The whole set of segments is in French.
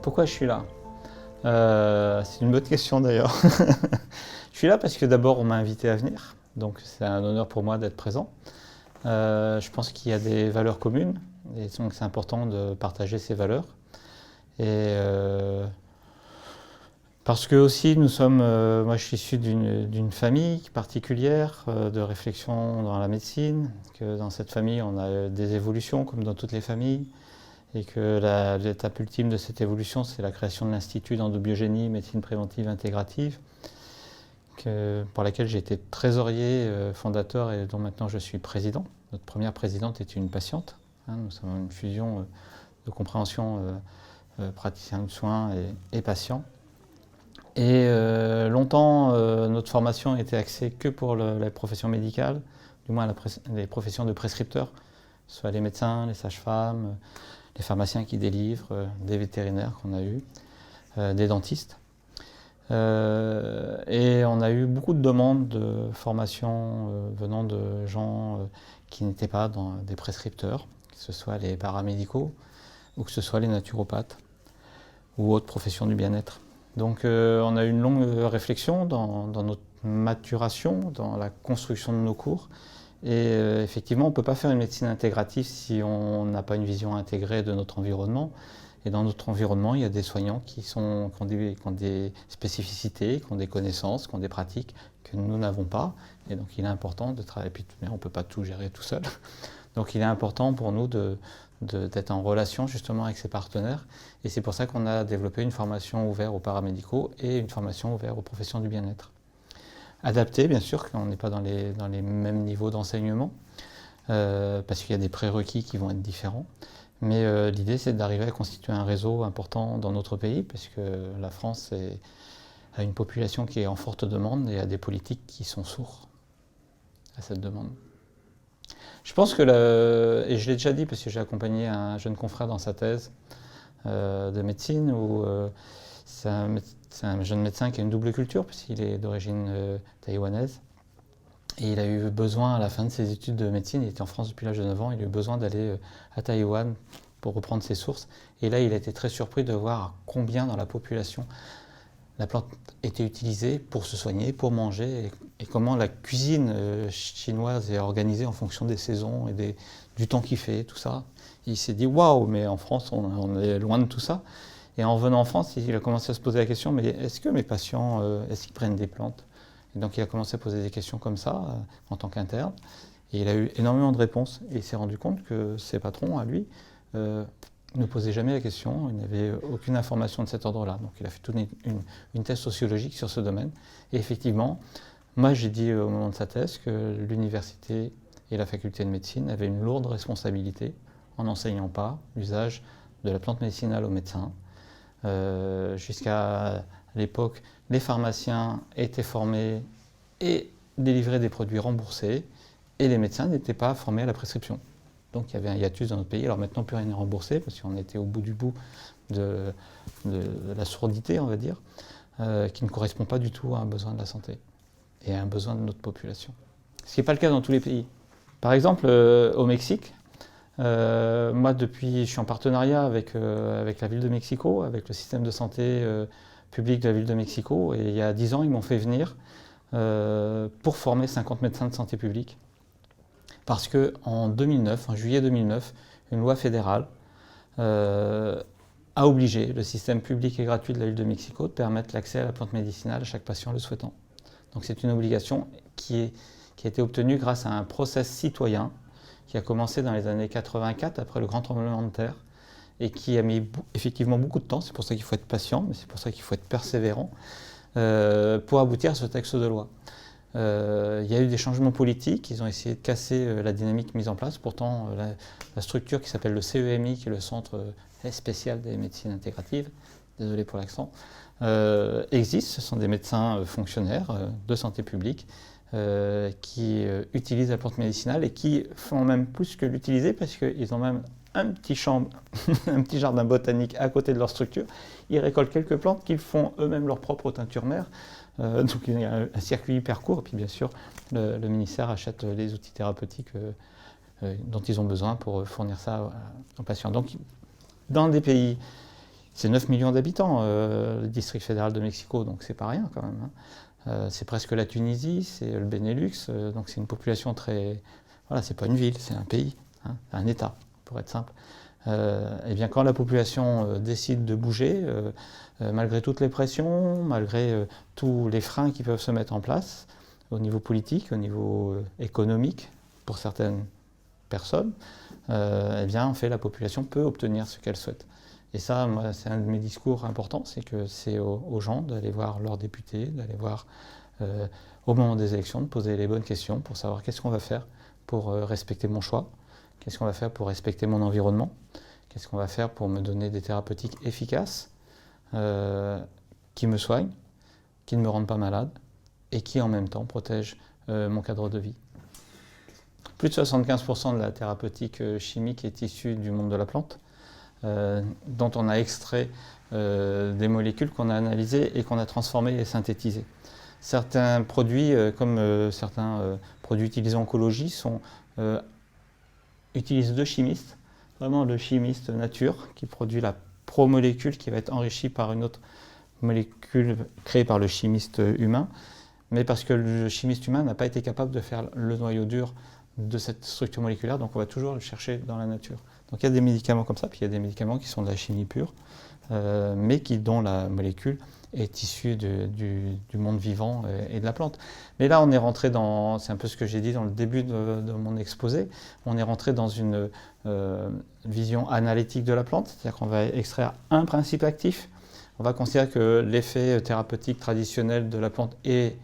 Pourquoi je suis là? C'est une bonne question d'ailleurs. Je suis là parce que d'abord on m'a invité à venir, donc c'est un honneur pour moi d'être présent. Je pense qu'il y a des valeurs communes, et donc c'est important de partager ces valeurs. Et parce que aussi nous sommes, moi je suis issu d'une famille particulière de réflexion dans la médecine, que dans cette famille on a des évolutions comme dans toutes les familles, et que l'étape ultime de cette évolution c'est la création de l'Institut d'endobiogénie, médecine préventive intégrative, pour laquelle j'ai été trésorier fondateur et dont maintenant je suis président. Notre première présidente était une patiente, nous sommes une fusion de compréhension praticien de soins et patient. Et longtemps, notre formation était axée que pour la profession médicale, du moins les professions de prescripteurs, soit les médecins, les sages-femmes, les pharmaciens qui délivrent, des vétérinaires qu'on a eu, des dentistes. Et on a eu beaucoup de demandes de formation venant de gens qui n'étaient pas des prescripteurs, que ce soit les paramédicaux ou que ce soit les naturopathes ou autres professions du bien-être. Donc on a eu une longue réflexion dans notre maturation, dans la construction de nos cours. Et effectivement, on ne peut pas faire une médecine intégrative si on n'a pas une vision intégrée de notre environnement. Et dans notre environnement, il y a des soignants qui ont des spécificités, qui ont des connaissances, qui ont des pratiques que nous n'avons pas. Et donc il est important de travailler. Puis on ne peut pas tout gérer tout seul. Donc il est important pour nous d'être en relation justement avec ces partenaires. Et c'est pour ça qu'on a développé une formation ouverte aux paramédicaux et une formation ouverte aux professions du bien-être. Adaptée, bien sûr, qu'on n'est pas dans les mêmes niveaux d'enseignement, parce qu'il y a des prérequis qui vont être différents. Mais l'idée, c'est d'arriver à constituer un réseau important dans notre pays, parce que la France a une population qui est en forte demande et a des politiques qui sont sourds à cette demande. Je pense que, et je l'ai déjà dit parce que j'ai accompagné un jeune confrère dans sa thèse de médecine, où c'est un jeune médecin qui a une double culture, puisqu'il est d'origine taïwanaise. Et il a eu besoin, à la fin de ses études de médecine, il était en France depuis l'âge de 9 ans, il a eu besoin d'aller à Taïwan pour reprendre ses sources. Et là, il a été très surpris de voir combien dans la population la plante était utilisée pour se soigner, pour manger, et comment la cuisine chinoise est organisée en fonction des saisons et du temps qu'il fait, tout ça. Et il s'est dit, waouh, mais en France, on est loin de tout ça. Et en venant en France, il a commencé à se poser la question, mais est-ce que mes patients, est-ce qu'ils prennent des plantes? Et donc il a commencé à poser des questions comme ça, en tant qu'interne. Et il a eu énormément de réponses. Et il s'est rendu compte que ses patrons, à lui, ne posaient jamais la question. Il n'avait aucune information de cet ordre-là. Donc il a fait toute une thèse sociologique sur ce domaine. Et effectivement, moi j'ai dit au moment de sa thèse que l'université et la faculté de médecine avaient une lourde responsabilité en n'enseignant pas l'usage de la plante médicinale aux médecins. Jusqu'à l'époque, les pharmaciens étaient formés et délivraient des produits remboursés, et les médecins n'étaient pas formés à la prescription. Donc il y avait un hiatus dans notre pays. Alors maintenant, plus rien n'est remboursé, parce qu'on était au bout de la sourdité, on va dire, qui ne correspond pas du tout à un besoin de la santé et à un besoin de notre population. Ce qui n'est pas le cas dans tous les pays. Par exemple, au Mexique, moi, je suis en partenariat avec la ville de Mexico, avec le système de santé public de la ville de Mexico. Et il y a 10 ans, ils m'ont fait venir pour former 50 médecins de santé publique. Parce qu'en 2009, en juillet 2009, une loi fédérale a obligé le système public et gratuit de la ville de Mexico de permettre l'accès à la plante médicinale à chaque patient le souhaitant. Donc c'est une obligation qui a été obtenue grâce à un process citoyen qui a commencé dans les années 84, après le grand tremblement de terre, et qui a mis effectivement beaucoup de temps. C'est pour ça qu'il faut être patient, mais c'est pour ça qu'il faut être persévérant, pour aboutir à ce texte de loi. Il y a eu des changements politiques, ils ont essayé de casser la dynamique mise en place. Pourtant, la structure qui s'appelle le CEMI, qui est le Centre spécial des médecines intégratives, désolé pour l'accent, existe. Ce sont des médecins fonctionnaires de santé publique qui utilisent la plante médicinale et qui font même plus que l'utiliser, parce qu'ils ont même un petit jardin botanique à côté de leur structure. Ils récoltent quelques plantes qu'ils font eux-mêmes leur propre teinture mère. Donc il y a un circuit hyper court. Et puis bien sûr, le ministère achète les outils thérapeutiques dont ils ont besoin pour fournir ça aux patients. Donc dans des pays C'est 9 millions d'habitants, le district fédéral de Mexico, donc c'est pas rien quand même, hein. C'est presque la Tunisie, c'est le Benelux, donc c'est une population très... Voilà, c'est pas une ville, c'est un pays, hein, un État, pour être simple. Et bien quand la population décide de bouger, malgré toutes les pressions, malgré tous les freins qui peuvent se mettre en place, au niveau politique, au niveau économique, pour certaines personnes, eh bien en fait la population peut obtenir ce qu'elle souhaite. Et ça, moi, c'est un de mes discours importants, c'est que c'est aux gens d'aller voir leurs députés, d'aller voir au moment des élections, de poser les bonnes questions pour savoir qu'est-ce qu'on va faire pour respecter mon choix, qu'est-ce qu'on va faire pour respecter mon environnement, qu'est-ce qu'on va faire pour me donner des thérapeutiques efficaces, qui me soignent, qui ne me rendent pas malade et qui en même temps protègent mon cadre de vie. Plus de 75% de la thérapeutique chimique est issue du monde de la plante, dont on a extrait des molécules qu'on a analysées et qu'on a transformées et synthétisées. Certains produits, comme certains produits utilisés en oncologie, utilisent deux chimistes, vraiment le chimiste nature qui produit la promolécule qui va être enrichie par une autre molécule créée par le chimiste humain, mais parce que le chimiste humain n'a pas été capable de faire le noyau dur de cette structure moléculaire, donc on va toujours le chercher dans la nature. Donc il y a des médicaments comme ça, puis il y a des médicaments qui sont de la chimie pure, mais dont la molécule est issue du monde vivant et de la plante. Mais là, on est rentré dans, c'est un peu ce que j'ai dit dans le début de mon exposé, on est rentré dans une vision analytique de la plante, c'est-à-dire qu'on va extraire un principe actif, on va considérer que l'effet thérapeutique traditionnel de la plante est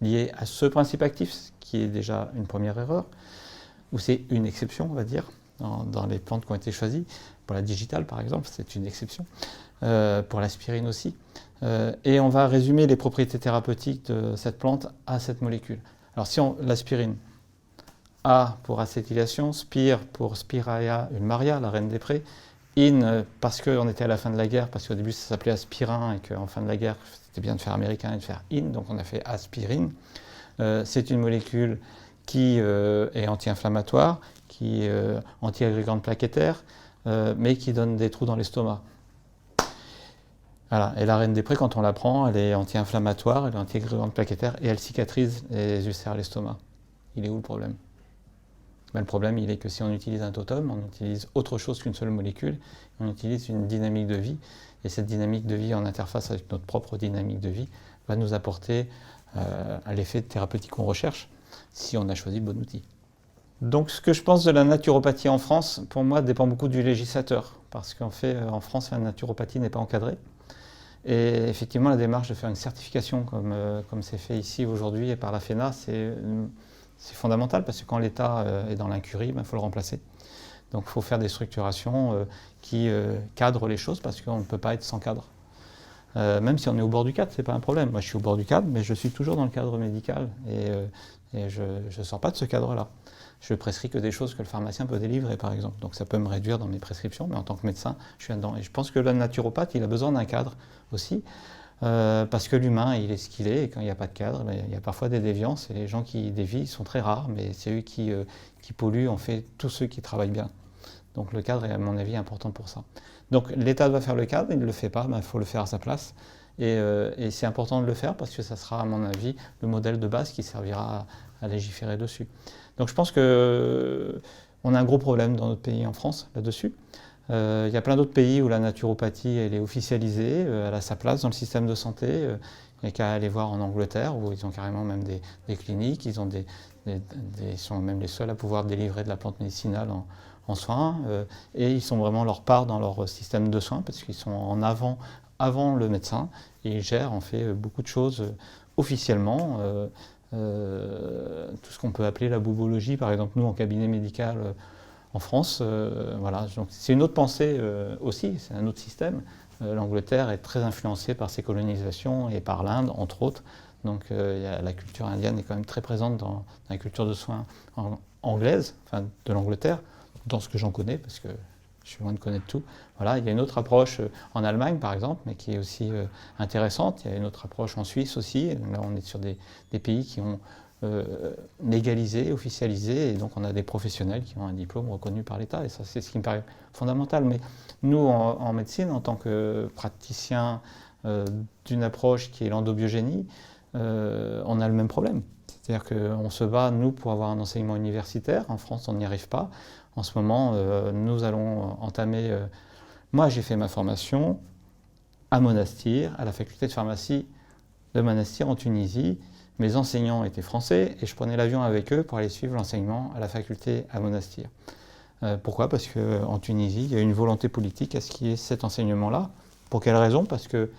lié à ce principe actif, ce qui est déjà une première erreur, ou c'est une exception, on va dire, dans les plantes qui ont été choisies. Pour la digitale, par exemple, c'est une exception. Pour l'aspirine aussi. Et on va résumer les propriétés thérapeutiques de cette plante à cette molécule. Alors si l'aspirine, A pour acétylation, spire pour Spiraea ulmaria, la reine des prés, in parce qu'on était à la fin de la guerre, parce qu'au début ça s'appelait aspirin et qu'en fin de la guerre c'était bien de faire américain et de faire in, donc on a fait aspirine. C'est une molécule qui est anti-inflammatoire, qui est anti-agrégante plaquettaire, mais qui donne des trous dans l'estomac. Voilà. Et la reine des prés, quand on la prend, elle est anti-inflammatoire, elle est anti-agrégante plaquettaire et elle cicatrise les ulcères à l'estomac. Il est où le problème? Ben, le problème, il est que si on utilise un totem, on utilise autre chose qu'une seule molécule, on utilise une dynamique de vie, et cette dynamique de vie en interface avec notre propre dynamique de vie va nous apporter à l'effet thérapeutique qu'on recherche, si on a choisi le bon outil. Donc ce que je pense de la naturopathie en France, pour moi, dépend beaucoup du législateur, parce qu'en fait, en France, la naturopathie n'est pas encadrée. Et effectivement, la démarche de faire une certification, comme c'est fait ici aujourd'hui et par la FENA, c'est fondamental, parce que quand l'État est dans l'incurie, il faut le remplacer. Donc il faut faire des structurations qui cadrent les choses, parce qu'on ne peut pas être sans cadre. Même si on est au bord du cadre, ce n'est pas un problème. Moi, je suis au bord du cadre, mais je suis toujours dans le cadre médical, et je ne sors pas de ce cadre-là. Je ne prescris que des choses que le pharmacien peut délivrer, par exemple. Donc ça peut me réduire dans mes prescriptions, mais en tant que médecin, je suis là-dedans. Et je pense que le naturopathe, il a besoin d'un cadre aussi, parce que l'humain, il est ce qu'il est, et quand il n'y a pas de cadre, il y a parfois des déviances, et les gens qui dévient sont très rares, mais c'est eux qui polluent, en fait, tous ceux qui travaillent bien. Donc le cadre est, à mon avis, important pour ça. Donc l'État doit faire le cadre, il ne le fait pas, il faut le faire à sa place. Et c'est important de le faire, parce que ça sera, à mon avis, le modèle de base qui servira à légiférer dessus. Donc je pense qu'on a un gros problème dans notre pays, en France, là-dessus. Il y a plein d'autres pays où la naturopathie elle est officialisée, elle a sa place dans le système de santé. Il n'y a qu'à aller voir en Angleterre, où ils ont carrément même des cliniques, ils sont même les seuls à pouvoir délivrer de la plante médicinale en soins, et ils sont vraiment leur part dans leur système de soins, parce qu'ils sont en avant le médecin, et ils gèrent en fait beaucoup de choses officiellement. Tout ce qu'on peut appeler la boubologie, par exemple nous en cabinet médical en France, voilà. Donc c'est une autre pensée aussi, c'est un autre système. L'Angleterre est très influencée par ses colonisations et par l'Inde, entre autres. Donc la culture indienne est quand même très présente dans la culture de soins anglaise, enfin de l'Angleterre, dans ce que j'en connais, parce que je suis loin de connaître tout. Voilà, il y a une autre approche en Allemagne, par exemple, mais qui est aussi intéressante. Il y a une autre approche en Suisse aussi. Là, on est sur des pays qui ont légalisé, officialisé, et donc on a des professionnels qui ont un diplôme reconnu par l'État, et ça c'est ce qui me paraît fondamental. Mais nous, en médecine, en tant que praticiens d'une approche qui est l'endobiogénie, on a le même problème. C'est-à-dire qu'on se bat, nous, pour avoir un enseignement universitaire. En France, on n'y arrive pas. En ce moment, nous allons entamer... moi, j'ai fait ma formation à Monastir, à la faculté de pharmacie de Monastir en Tunisie. Mes enseignants étaient français et je prenais l'avion avec eux pour aller suivre l'enseignement à la faculté à Monastir. Pourquoi? Parce qu'en Tunisie, il y a une volonté politique à ce qu'il y ait cet enseignement-là. Pour quelle raison? Parce que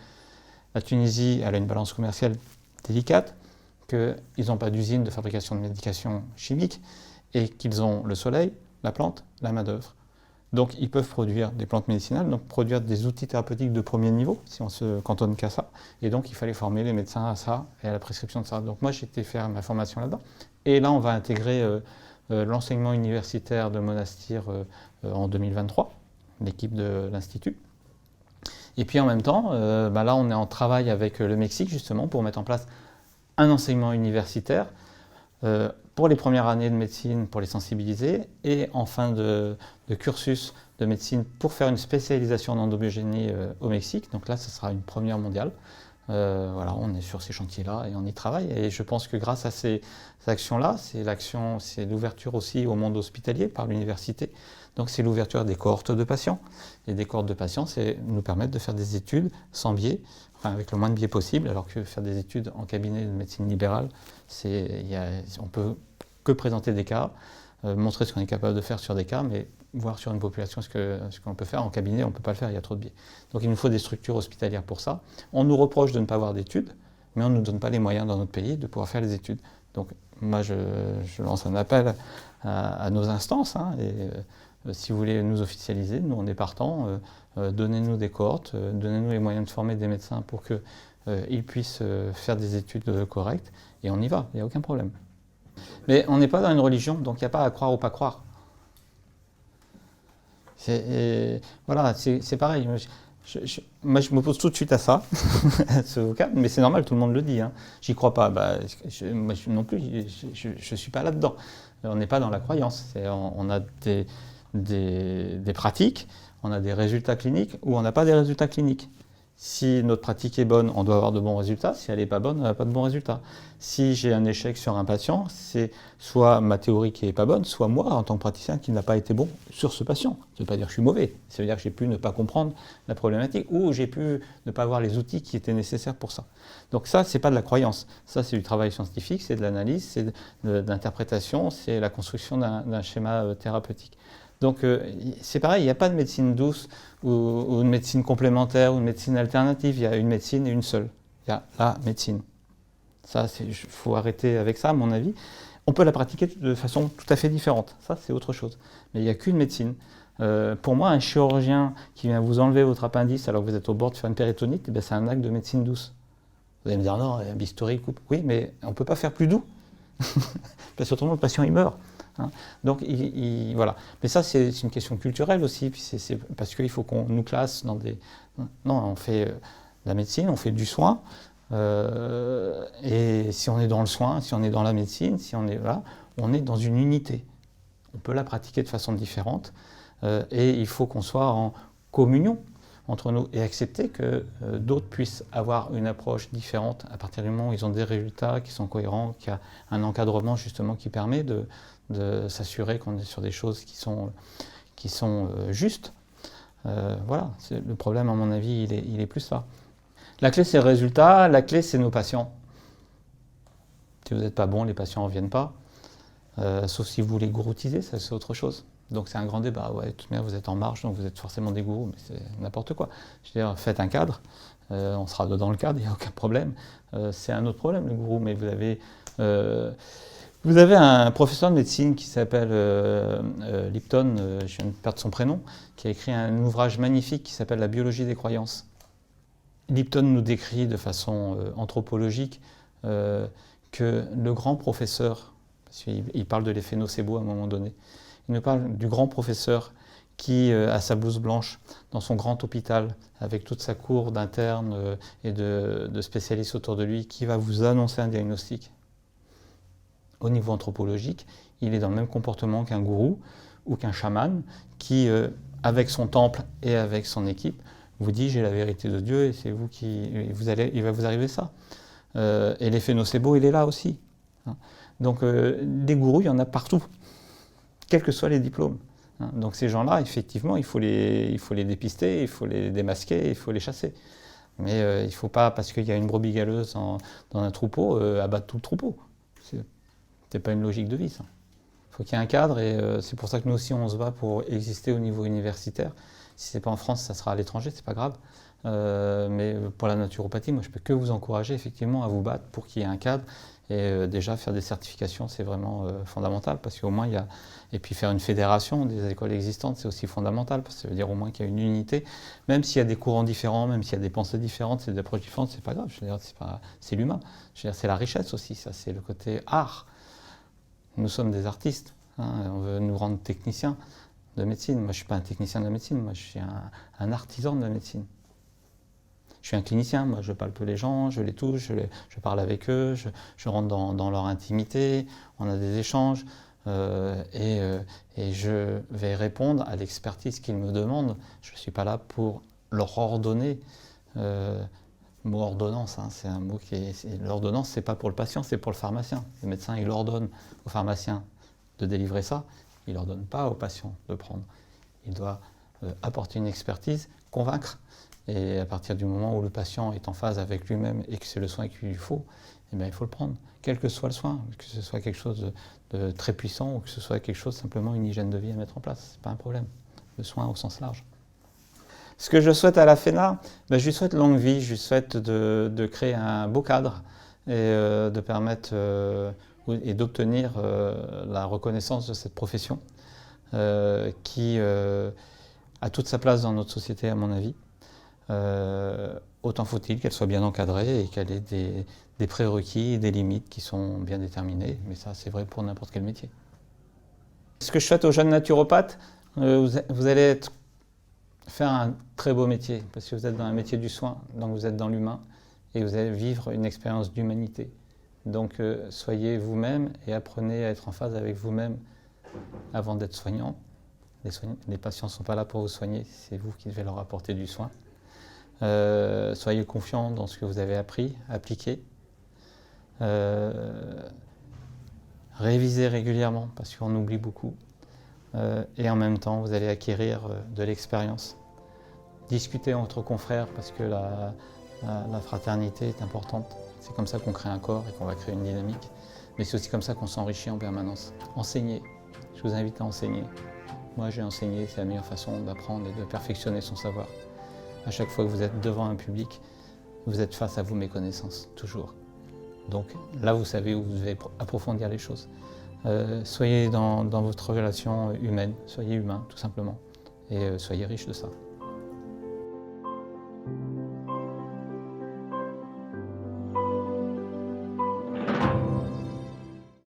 la Tunisie, elle a une balance commerciale délicate, qu'ils n'ont pas d'usine de fabrication de médications chimiques et qu'ils ont le soleil, la plante, la main-d'œuvre. Donc ils peuvent produire des plantes médicinales, donc produire des outils thérapeutiques de premier niveau, si on se cantonne qu'à ça. Et donc il fallait former les médecins à ça et à la prescription de ça. Donc moi j'ai été faire ma formation là-dedans. Et là on va intégrer l'enseignement universitaire de Monastir en 2023, l'équipe de l'Institut. Et puis en même temps, là on est en travail avec le Mexique justement pour mettre en place un enseignement universitaire pour les premières années de médecine, pour les sensibiliser, et en fin de cursus de médecine pour faire une spécialisation en endobiogénie au Mexique. Donc là, ce sera une première mondiale. Voilà, on est sur ces chantiers-là et on y travaille. Et je pense que grâce à ces actions-là, c'est l'ouverture aussi au monde hospitalier par l'université. Donc c'est l'ouverture des cohortes de patients. Et des cohortes de patients, c'est nous permettre de faire des études sans biais, enfin avec le moins de biais possible, alors que faire des études en cabinet de médecine libérale, on peut que présenter des cas, montrer ce qu'on est capable de faire sur des cas, mais voir sur une population ce qu'on peut faire en cabinet, on ne peut pas le faire, il y a trop de biais. Donc il nous faut des structures hospitalières pour ça. On nous reproche de ne pas avoir d'études, mais on ne nous donne pas les moyens dans notre pays de pouvoir faire les études. Donc moi je lance un appel à nos instances, si vous voulez nous officialiser, nous on est partants, donnez-nous des cohortes, donnez-nous les moyens de former des médecins pour qu'ils puissent faire des études correctes, et on y va, il n'y a aucun problème. Mais on n'est pas dans une religion, donc il n'y a pas à croire ou pas croire. Voilà, c'est pareil. Moi, je m'oppose tout de suite à ça, à ce vocable, mais c'est normal, tout le monde le dit. Hein. J'y crois pas. Moi non plus, je ne suis pas là-dedans. On n'est pas dans la croyance. On a des pratiques, on a des résultats cliniques ou on n'a pas des résultats cliniques. Si notre pratique est bonne, on doit avoir de bons résultats. Si elle n'est pas bonne, on n'a pas de bons résultats. Si j'ai un échec sur un patient, c'est soit ma théorie qui n'est pas bonne, soit moi, en tant que praticien, qui n'a pas été bon sur ce patient. Ça ne veut pas dire que je suis mauvais. Ça veut dire que j'ai pu ne pas comprendre la problématique ou j'ai pu ne pas avoir les outils qui étaient nécessaires pour ça. Donc ça, ce n'est pas de la croyance. Ça, c'est du travail scientifique, c'est de l'analyse, c'est de l'interprétation, c'est la construction d'un schéma thérapeutique. Donc c'est pareil, il n'y a pas de médecine douce ou de médecine complémentaire ou de médecine alternative, il y a une médecine et une seule. Il y a la médecine. Ça, il faut arrêter avec ça, à mon avis. On peut la pratiquer de façon tout à fait différente, ça c'est autre chose. Mais il n'y a qu'une médecine. Pour moi, un chirurgien qui vient vous enlever votre appendice alors que vous êtes au bord de faire une péritonite, c'est un acte de médecine douce. Vous allez me dire non, un bistouri coupe. Oui, mais on ne peut pas faire plus doux. Parce que autrement, le patient il meurt. Hein. Donc voilà. Mais ça, c'est une question culturelle aussi. Puis c'est parce qu'il faut qu'on nous classe dans des. Non, on fait de la médecine, on fait du soin. Et si on est dans le soin, si on est dans la médecine, si on est là, on est dans une unité. On peut la pratiquer de façon différente. Et il faut qu'on soit en communion entre nous et accepter que d'autres puissent avoir une approche différente à partir du moment où ils ont des résultats qui sont cohérents, qu'il y a un encadrement justement qui permet de s'assurer qu'on est sur des choses qui sont justes. Voilà, le problème à mon avis, il est plus ça. La clé c'est le résultat, la clé c'est nos patients. Si vous n'êtes pas bon, les patients ne reviennent pas. Sauf si vous les gouroutiser, ça c'est autre chose. Donc c'est un grand débat. Ouais, de toute manière, vous êtes en marge, donc vous êtes forcément des gourous, mais c'est n'importe quoi. Je veux dire, faites un cadre, on sera dans le cadre, il n'y a aucun problème. C'est un autre problème, le gourou, mais vous avez un professeur de médecine qui s'appelle Lipton, je viens de perdre son prénom, qui a écrit un ouvrage magnifique qui s'appelle La biologie des croyances. Lipton nous décrit de façon anthropologique que le grand professeur, parce qu'il parle de l'effet nocebo à un moment donné, il nous parle du grand professeur qui a sa blouse blanche dans son grand hôpital avec toute sa cour d'internes et de spécialistes autour de lui qui va vous annoncer un diagnostic. au niveau anthropologique, il est dans le même comportement qu'un gourou ou qu'un chaman qui, avec son temple et avec son équipe, vous dit j'ai la vérité de Dieu et c'est vous qui, il va vous arriver ça. Et l'effet nocebo, il est là aussi. Hein. Donc des gourous, il y en a partout, quels que soient les diplômes. Hein. Donc ces gens-là, effectivement, il faut les dépister, il faut les démasquer, il faut les chasser. Mais il ne faut pas, parce qu'il y a une brebis galeuse dans un troupeau, abattre tout le troupeau. C'est pas une logique de vie, ça. Il faut qu'il y ait un cadre et c'est pour ça que nous aussi on se bat pour exister au niveau universitaire. Si c'est pas en France, ça sera à l'étranger, c'est pas grave. Mais pour la naturopathie, moi je peux que vous encourager effectivement à vous battre pour qu'il y ait un cadre et déjà faire des certifications, c'est vraiment fondamental parce qu'au moins il y a et puis faire une fédération des écoles existantes, c'est aussi fondamental parce que ça veut dire au moins qu'il y a une unité, même s'il y a des courants différents, même s'il y a des pensées différentes, des approches différentes, c'est pas grave. Je veux dire, c'est l'humain. Je veux dire, c'est la richesse aussi, ça c'est le côté art. Nous sommes des artistes, hein, on veut nous rendre techniciens de médecine. Moi, je ne suis pas un technicien de la médecine, moi, je suis un artisan de la médecine. Je suis un clinicien, moi, je palpe les gens, je les touche, je parle avec eux, je rentre dans leur intimité, on a des échanges, et je vais répondre à l'expertise qu'ils me demandent. Je ne suis pas là pour leur ordonner. Le mot ordonnance, hein, c'est un mot qui est. L'ordonnance, c'est pas pour le patient, c'est pour le pharmacien. Le médecin, il ordonne au pharmacien de délivrer ça, il n'ordonne pas au patient de prendre. Il doit apporter une expertise, convaincre, et à partir du moment où le patient est en phase avec lui-même et que c'est le soin qu'il lui faut, eh bien, il faut le prendre, quel que soit le soin, que ce soit quelque chose de très puissant ou que ce soit quelque chose simplement une hygiène de vie à mettre en place, c'est pas un problème. Le soin au sens large. Ce que je souhaite à la FENA, je lui souhaite longue vie, je lui souhaite de créer un beau cadre et de permettre et d'obtenir la reconnaissance de cette profession qui a toute sa place dans notre société à mon avis. Autant faut-il qu'elle soit bien encadrée et qu'elle ait des prérequis et des limites qui sont bien déterminés, mais ça c'est vrai pour n'importe quel métier. Ce que je souhaite aux jeunes naturopathes, vous allez faire un très beau métier, parce que vous êtes dans un métier du soin, donc vous êtes dans l'humain, et vous allez vivre une expérience d'humanité. Donc soyez vous-même et apprenez à être en phase avec vous-même avant d'être soignant. Les patients ne sont pas là pour vous soigner, c'est vous qui devez leur apporter du soin. Soyez confiants dans ce que vous avez appris, appliquez. Révisez régulièrement, parce qu'on oublie beaucoup. Et en même temps, vous allez acquérir de l'expérience. Discutez entre confrères parce que la fraternité est importante. C'est comme ça qu'on crée un corps et qu'on va créer une dynamique. Mais c'est aussi comme ça qu'on s'enrichit en permanence. Enseignez. Je vous invite à enseigner. Moi, j'ai enseigné, c'est la meilleure façon d'apprendre et de perfectionner son savoir. À chaque fois que vous êtes devant un public, vous êtes face à vos méconnaissances, toujours. Donc là, vous savez où vous devez approfondir les choses. Soyez dans votre relation humaine, soyez humain, tout simplement, et soyez riche de ça.